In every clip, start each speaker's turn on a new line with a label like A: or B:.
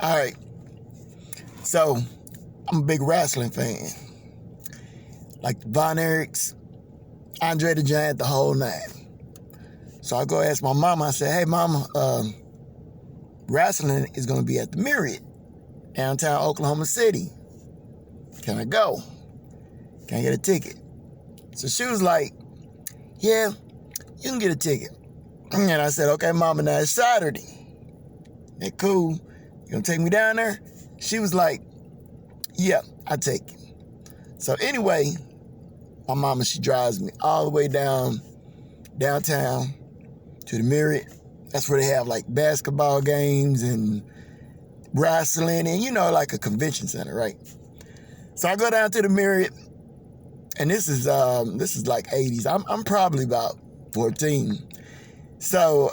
A: All right. So, I'm a big wrestling fan. Like Von Erichs, Andre the Giant, the whole nine. So I go ask my mama, I said, hey, mama, wrestling is going to be at the Myriad, downtown Oklahoma City. Can I go? Can I get a ticket? So she was like, yeah, you can get a ticket. And I said, okay, mama, now it's Saturday. They're cool. You gonna take me down there? She was like, yeah, I take you. So anyway, my mama, she drives me all the way downtown to the Myriad. That's where they have like basketball games and wrestling and, like a convention center, right? So I go down to the Myriad, and this is like 80s. I'm probably about 14. So,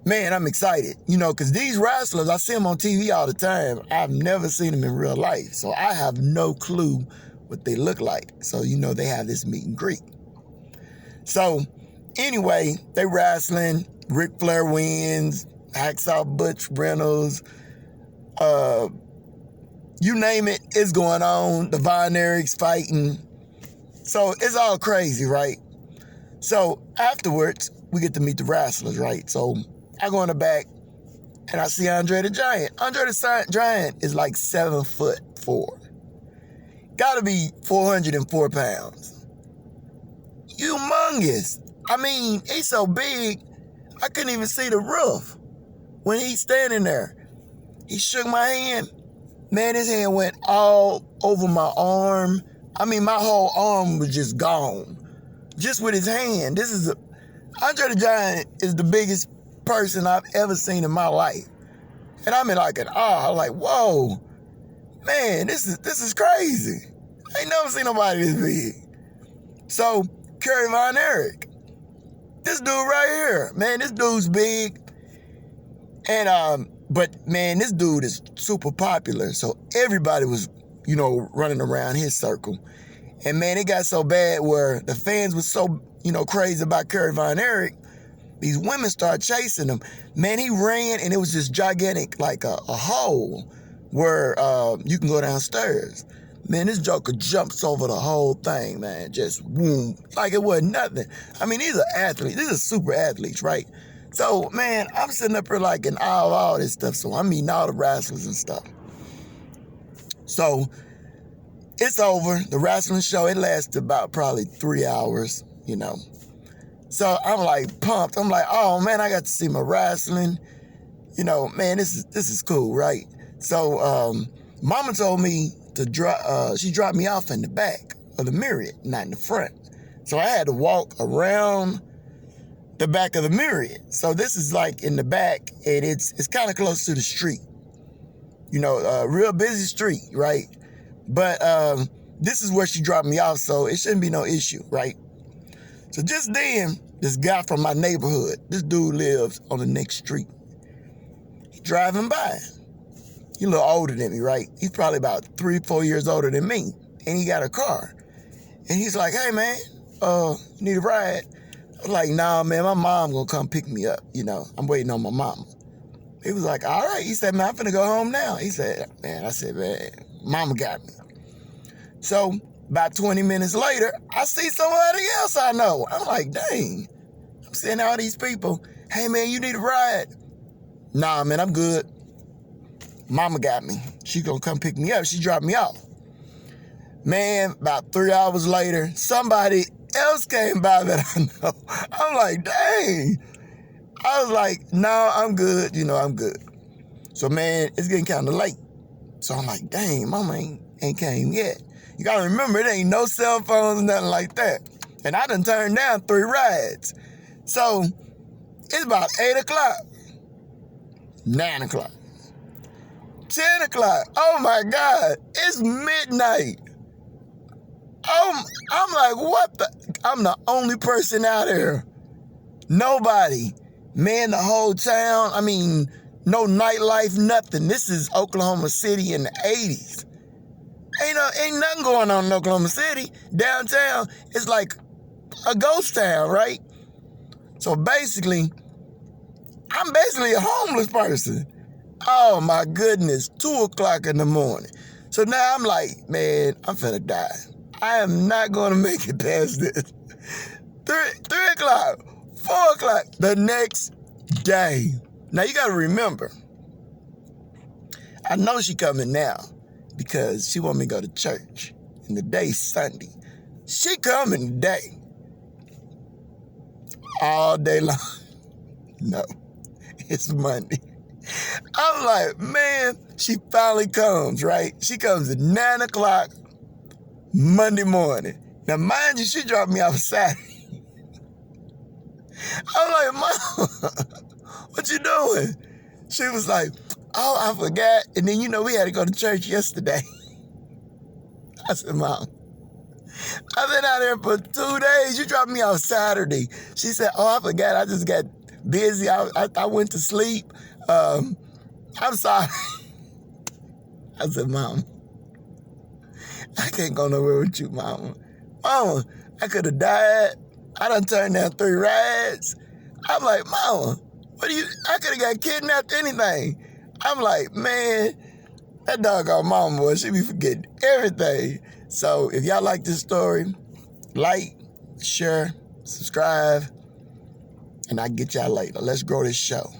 A: man, I'm excited, because these wrestlers, I see them on TV all the time. I've never seen them in real life, so I have no clue what they look like. So, they have this meet and greet. So, anyway, they wrestling. Ric Flair wins. Hacksaw Butch Reynolds. You name it, it's going on. The Von Erichs fighting. So, it's all crazy, right? So, afterwards, we get to meet the wrestlers, right? So, I go in the back, and I see Andre the Giant. Andre the Giant is like 7'4". Gotta be 404 pounds. Humongous. I mean, he's so big, I couldn't even see the roof when he's standing there. He shook my hand. Man, his hand went all over my arm. I mean, my whole arm was just gone. Just with his hand. Andre the Giant is the biggest person I've ever seen in my life. And I'm in like an awe. I'm like, whoa, man, this is crazy. I ain't never seen nobody this big. So, Kerry Von Erich, this dude right here, man, this dude's big. And, but man, this dude is super popular. So everybody was, running around his circle. And man, it got so bad where the fans were so, crazy about Kerry Von Erich. These women started chasing him. Man, he ran, and it was just gigantic, like a hole where you can go downstairs. Man, this joker jumps over the whole thing, man. Just boom, like it wasn't nothing. I mean, these are athletes. These are super athletes, right? So, man, I'm sitting up here like in awe of all this stuff. So I'm meeting all the wrestlers and stuff. So it's over. The wrestling show, it lasted about probably 3 hours, So I'm like pumped. I'm like, oh man, I got to see my wrestling. Man, this is cool, right? So mama told me to she dropped me off in the back of the Myriad, not in the front. So I had to walk around the back of the Myriad. So this is like in the back, and it's kind of close to the street. Real busy street, right? But this is where she dropped me off, so it shouldn't be no issue, right? So just then, this guy from my neighborhood, this dude lives on the next street. He's driving by. He's a little older than me, right? He's probably about 3-4 years older than me. And he got a car. And he's like, hey, man, you need a ride? I was like, nah, man, my mom gonna come pick me up. I'm waiting on my mama. He was like, all right. He said, man, I'm finna go home now. He said, man, mama got me. So about 20 minutes later, I see somebody else I know. I'm like, dang. I'm seeing all these people. Hey, man, you need a ride? Nah, man, I'm good. Mama got me. She gonna come pick me up. She dropped me off. Man, about 3 hours later, somebody else came by that I know. I'm like, dang. I was like, no, I'm good. I'm good. So, man, it's getting kind of late. So I'm like, dang, mama ain't came yet. You gotta remember, it ain't no cell phones, nothing like that. And I done turned down 3 rides. So it's about 8 o'clock, 9 o'clock, 10 o'clock. Oh my God, it's midnight. I'm like, what the? I'm the only person out here. Nobody. Man, the whole town, I mean, no nightlife, nothing. This is Oklahoma City in the 80s. Ain't nothing going on in Oklahoma City. Downtown, it's like a ghost town, right? So basically, I'm basically a homeless person. Oh my goodness, 2 o'clock in the morning. So now I'm like, man, I'm finna die. I am not gonna make it past this. 3 o'clock, 4 o'clock, the next day. Now you gotta remember, I know she coming now because she want me to go to church. And the day's Sunday. She coming today. All day long. No, it's Monday. I'm like, man, she finally comes, right? She comes at 9 o'clock Monday morning. Now, mind you, she dropped me off Saturday. I'm like, Mom, what you doing? She was like, oh, I forgot. And then, we had to go to church yesterday. I said, Mom, I've been out there for 2 days. You dropped me off Saturday. She said, oh, I forgot. I just got busy. I went to sleep. I'm sorry. I said, Mom, I can't go nowhere with you, Mama. Mama, I could have died. I done turned down 3 rides. I'm like, Mama, I could have got kidnapped, anything. I'm like, man, that doggone mama, boy, she be forgetting everything. So if y'all like this story, like, share, subscribe, and I'll get y'all later. Let's grow this show.